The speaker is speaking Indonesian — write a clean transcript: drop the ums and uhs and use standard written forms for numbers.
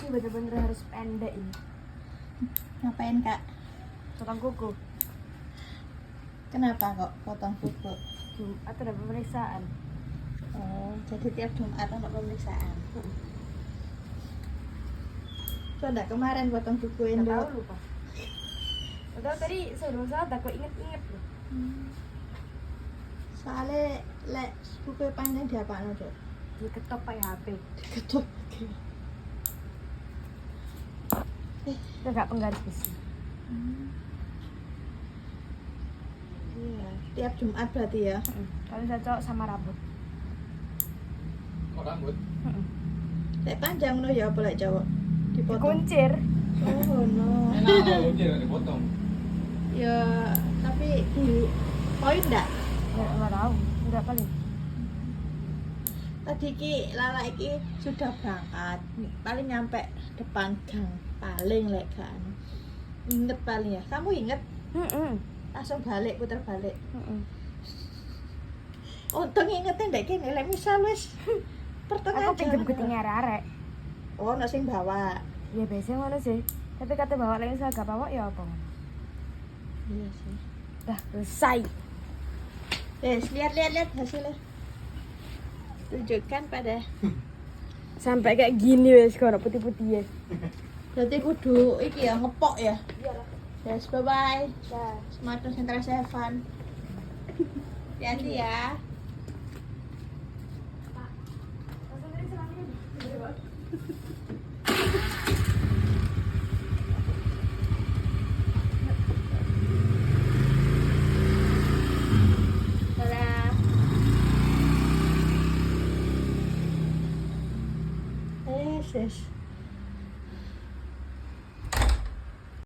Ini bener-bener harus pendek ini. Ngapain kak? Potong kuku. Kenapa kok potong kuku? Jumat ada pemeriksaan. Oh, jadi tiap Jumat ada pemeriksaan. Kok enggak kemarin potong kuku Nggak Indo? tahu lupa. Nggak tahu tadi sebelum saat aku inget-inget loh. Soalnya lek kuku panjang diapakno, Dok? Diketok pakai HP. Diketuk. Itu nggak penggaris besi. Iya, tiap Jumat berarti ya. Kalau cocok sama rambut. Kok rambut? Lek panjang no ya apa lek cowok? Dipotong. Dikuncir. Oh no. Enak loh, dia dipotong. Ya, tapi di poin enggak? Nggak tahu. Nggak paling. Tadi ki Lala iki sudah berangkat. Paling nyampe depan gang paling lek kan. Inget paling ya. Kamu inget? Langsung balik putar balik. Untung ingetnya ndek kene lek misal wis pertengahan Aku pinjem jalan. kucingnya arek. Oh, nek sing bawa. Ya biasanya ngono sih. Tapi kata bawa lagi saya gak bawa ya apa? Iya sih. Dah selesai. Lihat hasilnya. Tunjukkan pada. Sampai kayak gini wes kalau putih-putih ya. Berarti kudu iki ya ngepok ya. Iyalah. Yes, bye bye. Dah. Smart Central 7. Hati-hati ya. Dadah. Yes.